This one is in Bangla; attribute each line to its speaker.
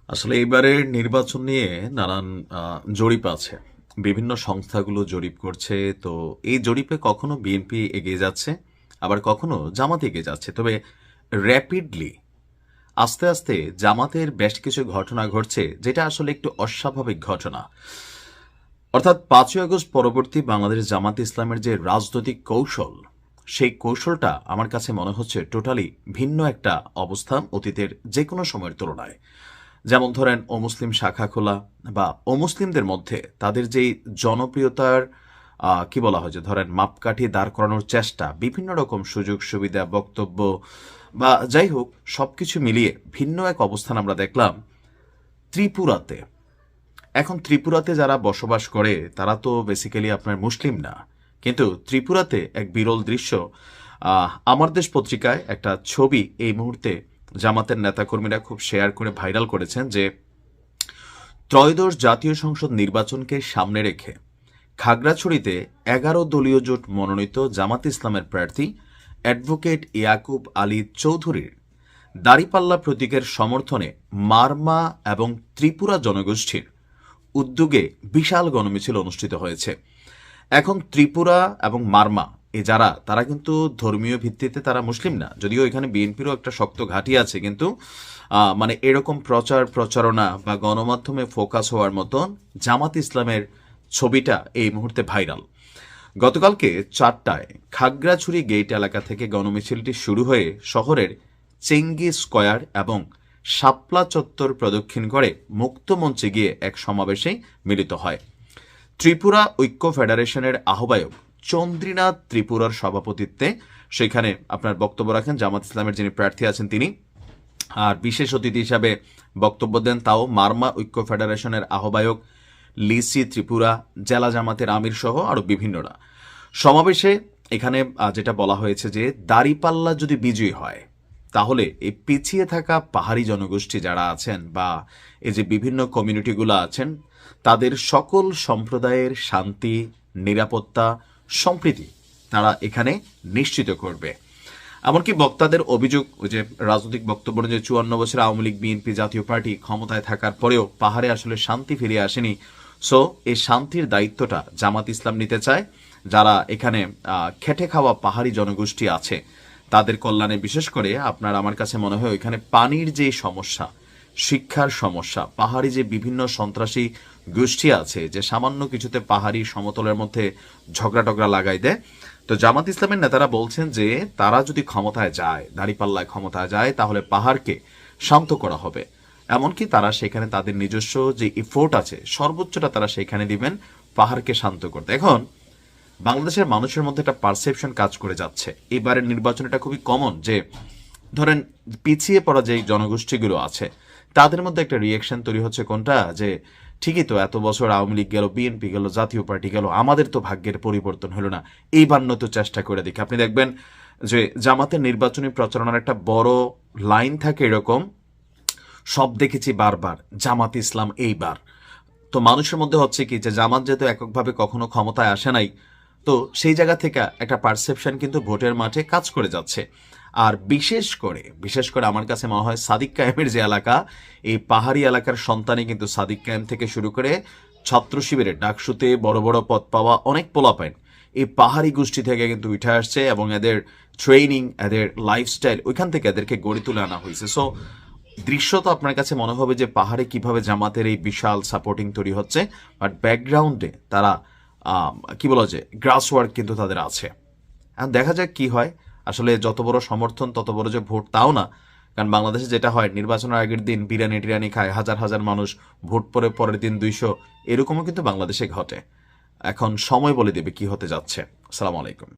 Speaker 1: আসলে এইবারের নির্বাচন নিয়ে নানান জরিপ আছে। বিভিন্ন সংস্থাগুলো জরিপ করছে। তো এই জরিপে কখনো বিএনপি এগিয়ে যাচ্ছে, আবার কখনো জামাত এগিয়ে যাচ্ছে। তবে র্যাপিডলি আস্তে আস্তে জামাতের বেশ কিছু ঘটনা ঘটছে, যেটা আসলে একটু অস্বাভাবিক ঘটনা। অর্থাৎ 5ই আগস্ট পরবর্তী বাংলাদেশ জামাত ইসলামের যে রাজনৈতিক কৌশল, সেই কৌশলটা আমার কাছে মনে হচ্ছে টোটালি ভিন্ন একটা অবস্থান অতীতের যে কোনো সময়ের তুলনায়। যেমন ধরেন অমুসলিম শাখা খোলা বা অমুসলিমদের মধ্যে তাদের যেই জনপ্রিয়তার কি বলা হয় যে ধরেন মাপকাঠি দাঁড় করানোর চেষ্টা, বিভিন্ন রকম সুযোগ সুবিধা, বক্তব্য বা যাই হোক সবকিছু মিলিয়ে ভিন্ন এক অবস্থান আমরা দেখলাম ত্রিপুরাতে। এখন ত্রিপুরাতে যারা বসবাস করে তারা তো বেসিক্যালি আপনার মুসলিম না, কিন্তু ত্রিপুরাতে এক বিরল দৃশ্য। আমার দেশ পত্রিকায় একটা ছবি এই মুহূর্তে জামাতের নেতাকর্মীরা খুব শেয়ার করে ভাইরাল করেছেন যে ত্রয়োদশ জাতীয় সংসদ নির্বাচনকে সামনে রেখে খাগড়াছড়িতে 11 দলীয় জোট মনোনীত জামাত ইসলামের প্রার্থী অ্যাডভোকেট ইয়াকুব আলী চৌধুরীর দাড়িপাল্লা প্রতীকের সমর্থনে মারমা এবং ত্রিপুরা জনগোষ্ঠীর উদ্যোগে বিশাল গণমিছিল অনুষ্ঠিত হয়েছে। এখন ত্রিপুরা এবং মারমা যারা, তারা কিন্তু ধর্মীয় ভিত্তিতে তারা মুসলিম না, যদিও এখানে বিএনপিরও একটা শক্ত ঘাঁটি আছে, কিন্তু মানে এরকম প্রচার প্রচারণা বা গণমাধ্যমে ফোকাস হওয়ার মতন জামাত ইসলামের ছবিটা এই মুহূর্তে ভাইরাল। গতকালকে 4টায় খাগড়াছড়ি গেট এলাকা থেকে গণমিছিলটি শুরু হয়ে শহরের চেঙ্গি স্কয়ার এবং শাপলা চত্বর প্রদক্ষিণ করে মুক্তমঞ্চে গিয়ে এক সমাবেশে মিলিত হয়। ত্রিপুরা ঐক্য ফেডারেশনের আহ্বায়ক চন্দ্রীনাথ ত্রিপুরার সভাপতিত্বে সেখানে আপনার বক্তব্য রাখেন জামাত ইসলামের যিনি প্রার্থী আছেন তিনি। আর বিশেষ অতিথি হিসাবে বক্তব্য দেন তাও মারমা ঐক্য ফেডারেশনের আহ্বায়ক লিসি ত্রিপুরা, জেলা জামাতের আমির সহ আরো বিভিন্নরা। সমাবেশে এখানে যেটা বলা হয়েছে যে দাড়িপাল্লা যদি বিজয়ী হয় তাহলে এই পিছিয়ে থাকা পাহাড়ি জনগোষ্ঠী যারা আছেন বা এই যে বিভিন্ন কমিউনিটিগুলো আছেন তাদের সকল সম্প্রদায়ের শান্তি, নিরাপত্তা, সম্প্রীতি তারা এখানে নিশ্চিত করবে। এমনকি বক্তাদের অভিযোগ, ওই যে রাজনৈতিক বক্তব্য যে 54 বছর আওয়ামী লীগ বিএনপি জাতীয় পার্টি ক্ষমতায় থাকার পরেও পাহাড়ে আসলে শান্তি ফিরে আসেনি। সো এই শান্তির দায়িত্বটা জামাত ইসলাম নিতে চায়। যারা এখানে খেটে খাওয়া পাহাড়ি জনগোষ্ঠী আছে তাদের কল্যাণে, বিশেষ করে আপনার আমার কাছে মনে হয় ওইখানে পানির যে সমস্যা, শিক্ষার সমস্যা, পাহাড়ি যে বিভিন্ন সন্ত্রাসী গোষ্ঠী আছে যে সামান্য কিছুতে পাহাড়ি সমতলের মধ্যে ঝগড়া টগড়া লাগাই দেয়। তো জামাত ইসলামের নেতারা বলছেন যে তারা যদি ক্ষমতায় যায়, দাঁড়িপাল্লায় ক্ষমতায় যায়, তাহলে পাহাড়কে শান্ত করা হবে। এমনকি তারা সেখানে তাদের নিজস্ব যে এফোর্ট আছে সর্বোচ্চটা তারা সেখানে দিবেন পাহাড়কে শান্ত করতে। এখন বাংলাদেশের মানুষের মধ্যে একটা পারসেপশন কাজ করে যাচ্ছে, এবারের নির্বাচন এটা খুবই কমন যে ধরেন পিছিয়ে পড়া যে জনগোষ্ঠীগুলো আছে তাদের মধ্যে একটা রিয়েকশন তৈরি হচ্ছে কোনটা, যে ঠিকই তো এত বছর আওয়ামী লীগ গেল, বিএনপি গেল, জাতীয় পার্টি গেল, আমাদের তো ভাগ্যের পরিবর্তন হলো না, এইবার তো চেষ্টা করে দেখি। আপনি দেখবেন যে জামাতের নির্বাচনী প্রচারণার একটা বড় লাইন থাকে এরকম, সব দেখেছি বারবার জামাত ইসলাম এইবার। তো মানুষের মধ্যে হচ্ছে কি যে জামাত যেহেতু এককভাবে কখনো ক্ষমতায় আসে নাই, তো সেই জায়গা থেকে একটা পারসেপশন কিন্তু ভোটের মাঠে কাজ করে যাচ্ছে। আর বিশেষ করে আমার কাছে মনে হয় সাদিক কায়েমের যে এলাকা, এই পাহাড়ি এলাকার সন্তানই কিন্তু সাদিক কায়েম থেকে শুরু করে ছাত্র শিবিরের ডাকসুতে বড় বড় পদ পাওয়া অনেক পোলাপাইন এই পাহাড়ি গোষ্ঠী থেকে কিন্তু উঠে আসছে, এবং এদের ট্রেনিং, এদের লাইফস্টাইল ওইখান থেকে এদেরকে গড়ে তুলে আনা হয়েছে। সো দৃশ্য তো আপনার কাছে মনে হবে যে পাহাড়ে কিভাবে জামাতের এই বিশাল সাপোর্টিং তৈরি হচ্ছে, বাট ব্যাকগ্রাউন্ডে তারা কি বলা যায় গ্রাস ওয়ার্ক কিন্তু তাদের আছে। এখন দেখা যাক কি হয়। আসলে যত বড় সমর্থন তত বড় যে ভোট তাও না, কারণ বাংলাদেশে যেটা হয় নির্বাচনের আগের দিন বিরিয়ানি টিরিয়ানি খায় হাজার হাজার মানুষ, ভোট পরে পরের দিন 200, এরকমও কিন্তু বাংলাদেশে ঘটে। এখন সময় বলে দেবে কি হতে যাচ্ছে। আসসালামু আলাইকুম।